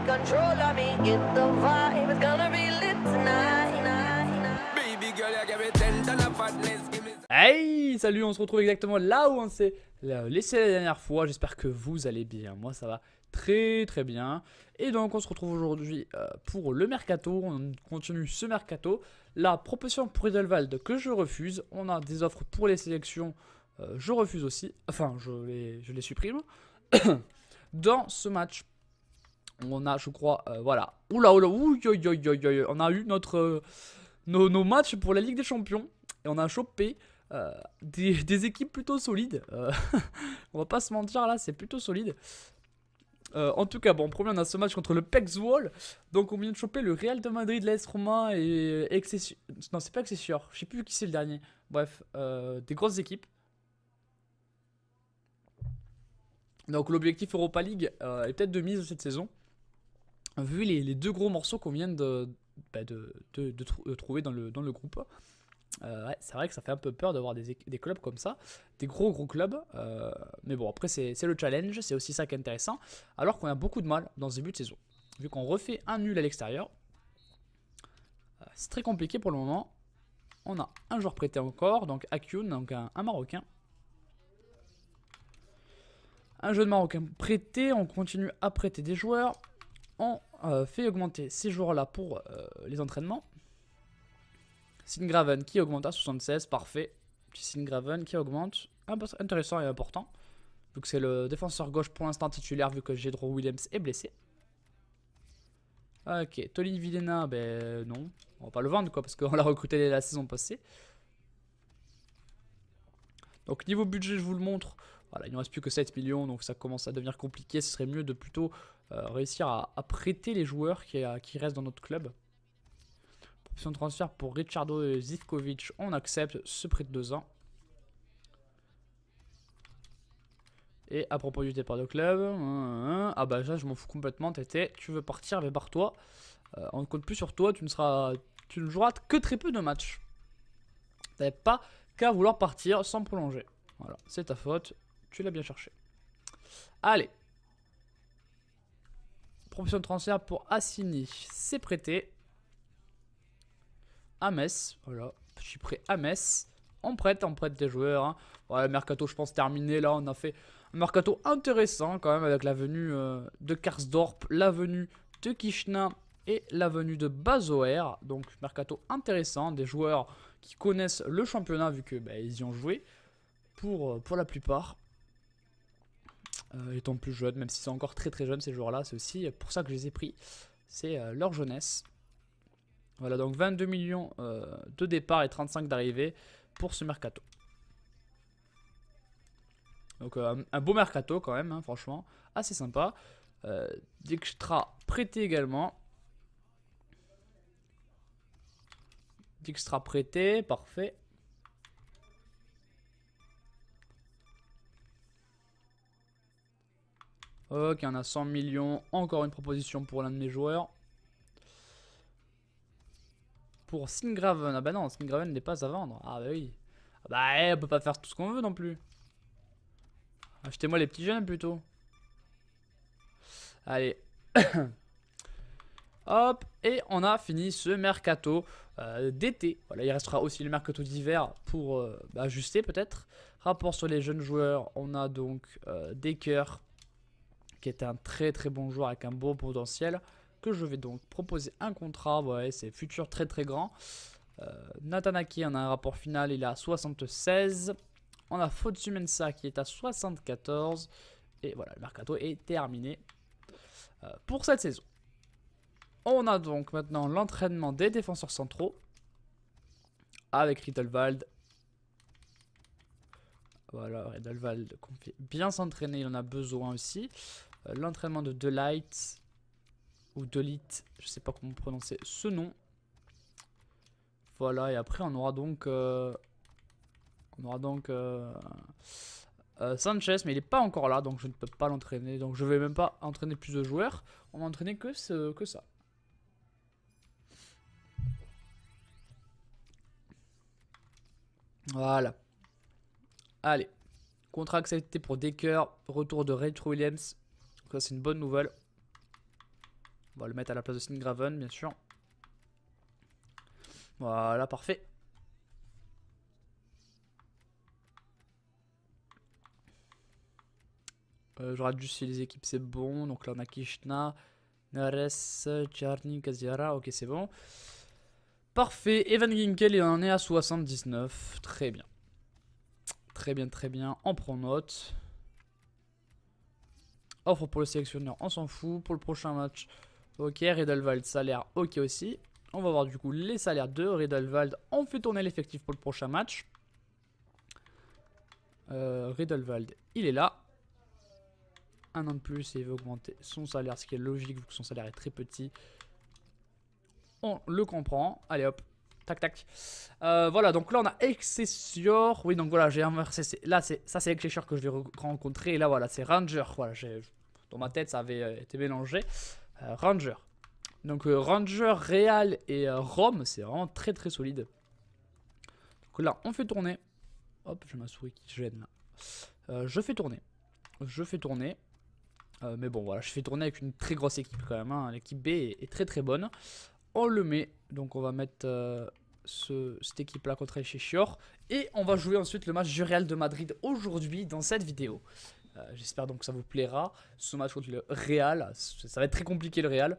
control of me. Get the vibe, it's gonna be lit tonight. Hey, salut, on se retrouve exactement là où on s'est laissé la dernière fois. J'espère que vous allez bien. Moi, ça va très très bien. Et donc, on se retrouve aujourd'hui pour le mercato. On continue ce mercato. La proposition pour Edelwald que je refuse. On a des offres pour les sélections. Je refuse aussi. Enfin, je les supprime. Dans ce match, on a, je crois, voilà. Oula, on a eu nos matchs pour la Ligue des Champions. Et on a chopé des équipes plutôt solides. On va pas se mentir là, c'est plutôt solide. En tout cas, bon, en premier, on a ce match contre le PEC Zwolle. Donc, on vient de choper le Real de Madrid, l'AS Roma et Excelsior. Non, c'est pas Excelsior. Je sais plus qui c'est le dernier. Bref, des grosses équipes. Donc, l'objectif Europa League est peut-être de mise cette saison. Vu les deux gros morceaux qu'on vient de trouver dans le groupe. Ouais, c'est vrai que ça fait un peu peur d'avoir des clubs comme ça, des gros clubs, mais bon, après c'est le challenge, c'est aussi ça qui est intéressant, alors qu'on a beaucoup de mal dans ce début de saison, vu qu'on refait un nul à l'extérieur. C'est très compliqué pour le moment. On a un joueur prêté encore, donc Akyun, donc un Marocain. Un jeune Marocain prêté, on continue à prêter des joueurs, on fait augmenter ces joueurs-là pour les entraînements. Singraven qui augmente à 76, parfait. Petit Singraven qui augmente, intéressant et important. Vu que c'est le défenseur gauche pour l'instant titulaire, vu que Jedro Williams est blessé. Ok, Tolly Vilena, ben non. On va pas le vendre quoi, parce qu'on l'a recruté la saison passée. Donc niveau budget, je vous le montre. Voilà, il ne reste plus que 7 millions, donc ça commence à devenir compliqué. Ce serait mieux de plutôt réussir à prêter les joueurs qui restent dans notre club. Option de transfert pour Richardo Zivkovic, on accepte ce prêt de 2 ans. Et à propos du départ de club, ah bah ça je m'en fous complètement, Tété, tu veux partir, mais barre-toi. On ne compte plus sur toi, tu ne joueras que très peu de matchs. T'avais pas qu'à vouloir partir sans prolonger. Voilà, c'est ta faute, tu l'as bien cherché. Allez. Proposition de transfert pour Assini, c'est prêté. À Metz, voilà, petit prêt à Metz. On prête des joueurs. Hein. Ouais, mercato, je pense, terminé. Là, on a fait un mercato intéressant quand même avec la venue de Karsdorp, la venue de Kishna et la venue de Bazoer. Donc, mercato intéressant. Des joueurs qui connaissent le championnat vu que ils y ont joué pour la plupart. Étant plus jeunes, même si c'est encore très très jeunes ces joueurs-là, c'est aussi pour ça que je les ai pris. C'est leur jeunesse. Voilà, donc 22 millions de départ et 35 d'arrivée pour ce mercato. Donc un beau mercato quand même, hein, franchement, assez sympa. Dijkstra prêté également. Dijkstra prêté, parfait. Ok, on a 100 millions, encore une proposition pour l'un de mes joueurs. Pour Singraven, ah bah non, Singraven n'est pas à vendre. Ah bah oui. Ah bah on peut pas faire tout ce qu'on veut non plus. Achetez-moi les petits jeunes plutôt. Allez. Hop, et on a fini ce mercato d'été. Voilà, il restera aussi le mercato d'hiver pour ajuster peut-être. Rapport sur les jeunes joueurs, on a donc Decker, qui est un très très bon joueur avec un beau potentiel. Que je vais donc proposer un contrat, ouais, c'est futur très très grand. Natanaki, on a un rapport final, il est à 76. On a Fotsu Mensah qui est à 74. Et voilà, le mercato est terminé pour cette saison. On a donc maintenant l'entraînement des défenseurs centraux avec Rittelwald. Voilà, Rittelwald qu'on fait bien s'entraîner, il en a besoin aussi. L'entraînement de Delight. Ou Delite, je sais pas comment prononcer ce nom. Voilà, et après on aura donc Sanchez, mais il n'est pas encore là, donc je ne peux pas l'entraîner. Donc je vais même pas entraîner plus de joueurs. On va entraîner que ça. Voilà. Allez. Contrat accepté pour Decker. Retour de Ray Williams. Ça c'est une bonne nouvelle. On va le mettre à la place de Singraven, bien sûr. Voilà, parfait. Je regarde juste si les équipes c'est bon. Donc là on a Kishna, Nares, Tcharny, Kaziara. Ok, c'est bon. Parfait. Evan Ginkel, il en est à 79. Très bien. Très bien, très bien. On prend note. Offre pour le sélectionneur, on s'en fout. Pour le prochain match, ok. Riedelwald, salaire, ok aussi. On va voir du coup les salaires de Riedelwald. On fait tourner l'effectif pour le prochain match. Riedelwald, il est là. Un an de plus et il veut augmenter son salaire, ce qui est logique vu que son salaire est très petit. On le comprend. Allez hop, tac tac. Voilà, donc là on a Excelsior. Oui, donc voilà, j'ai inversé. Là, ça c'est Excelsior que je vais rencontrer. Et là, voilà, c'est Ranger. Voilà, dans ma tête, ça avait été mélangé. Ranger. Donc Ranger, Real et Rome, c'est vraiment très très solide. Donc là, on fait tourner. Hop, j'ai ma souris qui gêne là. Je fais tourner. Mais bon, voilà, je fais tourner avec une très grosse équipe quand même. Hein. L'équipe B est très très bonne. On le met. Donc on va mettre cette équipe-là contre Excelsior. Et on va jouer ensuite le match du Real de Madrid aujourd'hui dans cette vidéo. J'espère donc que ça vous plaira. Ce match contre le Real, ça va être très compliqué le Real.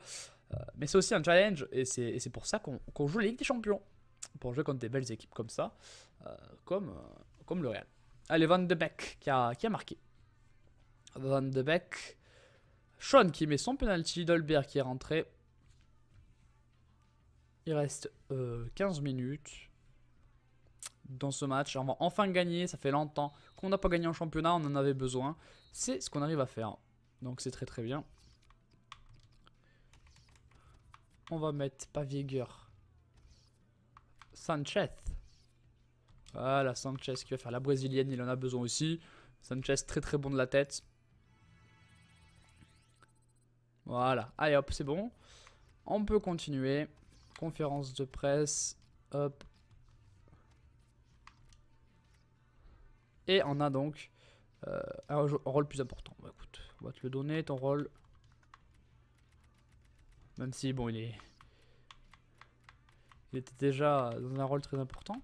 Mais c'est aussi un challenge. Et c'est pour ça qu'on joue la Ligue des Champions. Pour jouer contre des belles équipes comme ça. Comme le Real. Allez, Van de Beek qui a marqué. Van de Beek. Sean qui met son penalty. Dolberg qui est rentré. Il reste 15 minutes dans ce match. On va enfin gagner. Ça fait longtemps qu'on n'a pas gagné en championnat. On en avait besoin. C'est ce qu'on arrive à faire. Donc c'est très très bien. On va mettre pas vigueur. Sanchez. Voilà, Sanchez qui va faire la brésilienne. Il en a besoin aussi. Sanchez très très bon de la tête. Voilà. Allez hop, c'est bon. On peut continuer. Conférence de presse. Hop. Et on a donc un rôle plus important. Bah, écoute, on va te le donner, ton rôle. Même si, bon, il était déjà dans un rôle très important.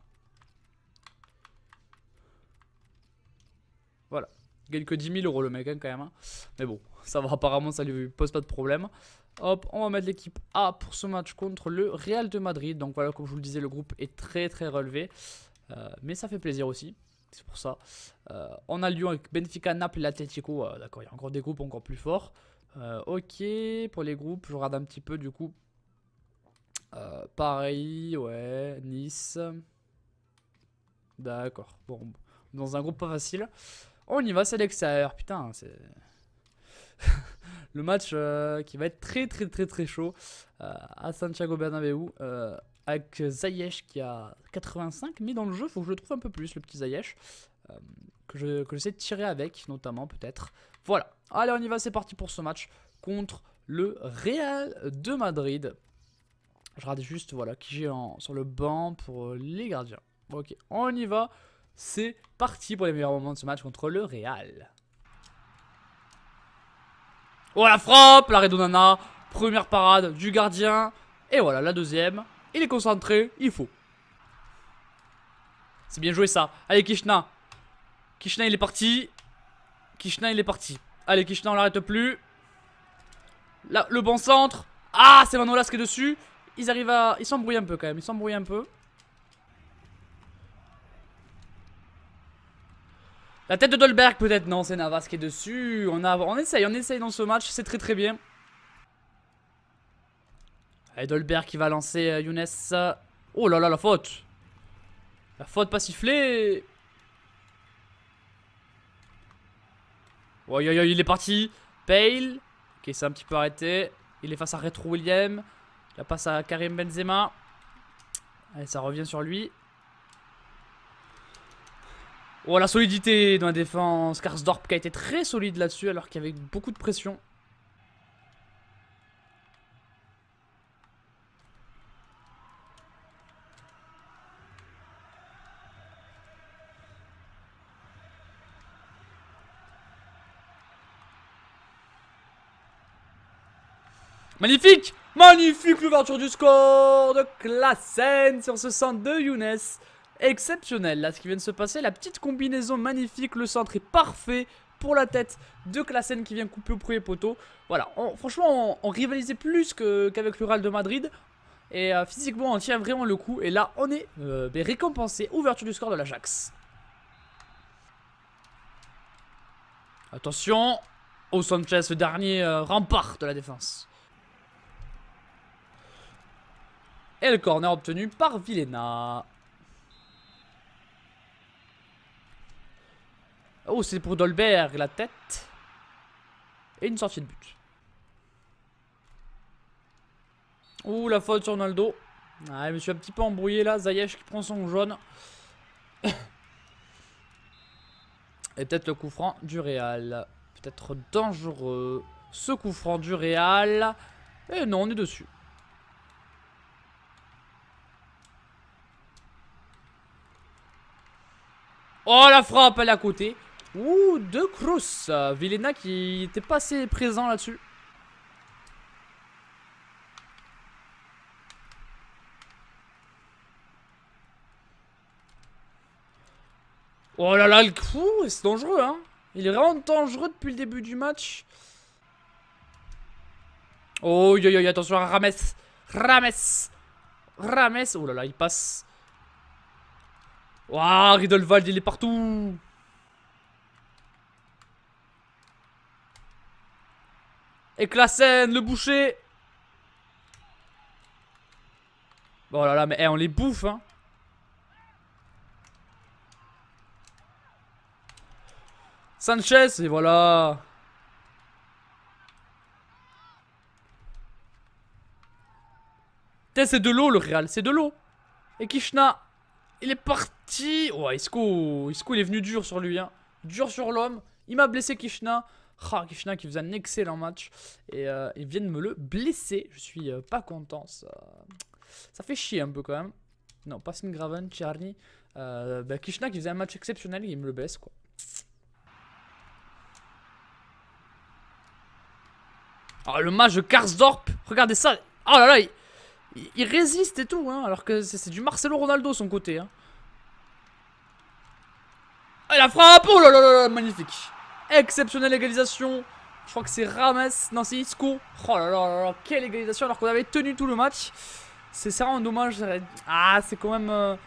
Voilà. Il gagne que 10 000 € le mec, hein, quand même. Hein. Mais bon, ça va, apparemment, ça lui pose pas de problème. Hop, on va mettre l'équipe A pour ce match contre le Real de Madrid. Donc voilà, comme je vous le disais, le groupe est très très relevé. Mais ça fait plaisir aussi. C'est pour ça. On a Lyon avec Benfica, Naples et l'Atlético. D'accord, il y a encore des groupes encore plus forts. Ok, pour les groupes, je regarde un petit peu du coup. Paris, ouais, Nice. D'accord, bon, dans un groupe pas facile. On y va, c'est l'extérieur. Putain, c'est... le match qui va être très très très très chaud à Santiago Bernabéu. Avec Ziyech qui a 85, mais dans le jeu, il faut que je le trouve un peu plus, le petit Ziyech. Que j'essaie de tirer avec, notamment, peut-être. Voilà. Allez, on y va, c'est parti pour ce match contre le Real de Madrid. Je regarde juste, voilà, qui j'ai sur le banc pour les gardiens. Ok, on y va. C'est parti pour les meilleurs moments de ce match contre le Real. Oh, la frappe, la Redonana. Première parade du gardien. Et voilà, la deuxième. Il est concentré, il faut. C'est bien joué ça. Allez, Kishna. Kishna, il est parti. Kishna, il est parti. Allez, Kishna, on l'arrête plus. Là, le bon centre. Ah, c'est Manolas qui est dessus. Ils arrivent à... Ils s'embrouillent un peu quand même. Ils s'embrouillent un peu. La tête de Dolberg peut-être. Non, c'est Navas qui est dessus. On essaye dans ce match. C'est très très bien. Allez, Dolberg qui va lancer Younes. Oh là là, la faute. La faute pas sifflée. Oh, il est parti. Bale. Ok, c'est un petit peu arrêté. Il est face à Retro William. La passe à Karim Benzema. Allez, ça revient sur lui. Oh, la solidité dans la défense. Karsdorp qui a été très solide là-dessus alors qu'il y avait beaucoup de pression. Magnifique! Magnifique l'ouverture du score de Klaassen sur ce centre de Younes. Exceptionnel là ce qui vient de se passer. La petite combinaison magnifique. Le centre est parfait pour la tête de Klaassen qui vient couper au premier poteau. Voilà, franchement on rivalisait plus qu'avec le Real de Madrid. Et physiquement on tient vraiment le coup. Et là on est récompensé. Ouverture du score de l'Ajax. Attention. Oh Sanchez, le dernier rempart de la défense. Et le corner obtenu par Villena. Oh, c'est pour Dolberg, la tête. Et une sortie de but. Ouh, la faute sur Ronaldo. Ah, je me suis un petit peu embrouillé là. Ziyech qui prend son jaune. Et peut-être le coup franc du Real. Peut-être dangereux. Ce coup franc du Real. Et non, on est dessus. Oh, la frappe, elle est à côté. Ouh, de Kroos. Villena qui était pas assez présent là-dessus. Oh là là, c'est dangereux, hein. Il est vraiment dangereux depuis le début du match. Oh, attention à Rames. Rames. Oh là là, il passe. Waouh, Ridolvald, il est partout. Et Klaassen, le boucher. Oh là là, mais on les bouffe, hein. Sanchez, et voilà. C'est de l'eau le Real, c'est de l'eau. Et Kishna, il est parti. Oh, Isco, il est venu dur sur lui, hein. Dur sur l'homme. Il m'a blessé Kishna. Ah, Kishna qui faisait un excellent match. Et ils viennent me le blesser. Je suis pas content. Ça fait chier un peu quand même. Non, pas Graven, Tcharny. Kishna qui faisait un match exceptionnel. Il me le blesse quoi. Oh, le match de Karsdorp. Regardez ça. Oh là là, il résiste et tout, hein, alors que c'est du Marcelo Ronaldo son côté. Hein. Et la frappe. Oh là là là, magnifique. Exceptionnelle égalisation. Je crois que c'est Rames. Non, c'est Isco. Oh là là là là, quelle égalisation alors qu'on avait tenu tout le match. C'est vraiment dommage. Ah, c'est quand même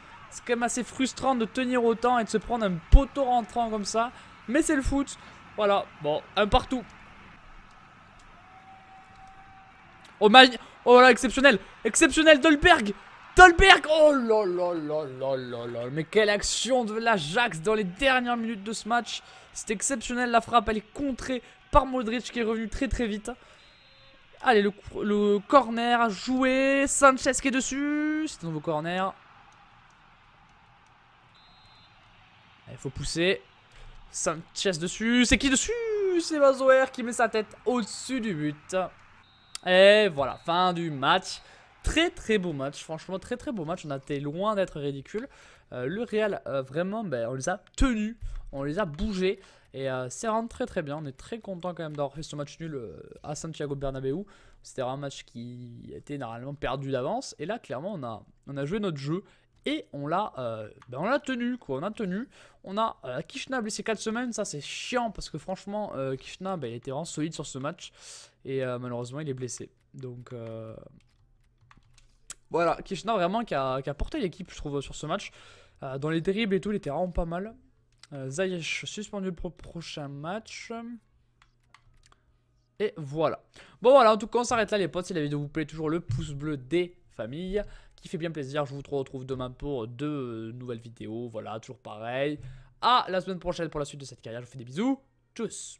assez frustrant de tenir autant et de se prendre un poteau rentrant comme ça. Mais c'est le foot. Voilà, bon, un partout. Oh là, exceptionnel. Exceptionnel, Dolberg. Dolberg. Oh là là là là là là. Mais quelle action de l'Ajax dans les dernières minutes de ce match. C'est exceptionnel, la frappe, elle est contrée par Modric qui est revenu très très vite. Allez, le corner à jouer. Sanchez qui est dessus. C'est un nouveau corner. Il faut pousser. Sanchez dessus. C'est qui dessus? C'est Mazoer qui met sa tête au-dessus du but. Et voilà, fin du match. Très très beau match, franchement très très beau match. On a été loin d'être ridicule. Le Real, vraiment, on les a tenus, on les a bougés. Et c'est vraiment très très bien. On est très content quand même d'avoir fait ce match nul à Santiago Bernabéu. C'était un match qui était normalement perdu d'avance. Et là, clairement, on a joué notre jeu. Et on l'a tenu, quoi. On a tenu. On a Kishna blessé 4 semaines. Ça, c'est chiant parce que franchement, Kishna, il était vraiment solide sur ce match. Et malheureusement, il est blessé. Donc, voilà. Kishna, vraiment, qui a porté l'équipe, je trouve, sur ce match. Dans les terribles et tout, il était vraiment pas mal. Ziyech suspendu pour le prochain match. Et voilà. Bon, voilà. En tout cas, on s'arrête là, les potes. Si la vidéo vous plaît, toujours le pouce bleu des familles. Qui fait bien plaisir. Je vous retrouve demain pour 2 nouvelles vidéos. Voilà, toujours pareil. À la semaine prochaine pour la suite de cette carrière. Je vous fais des bisous. Tchuss.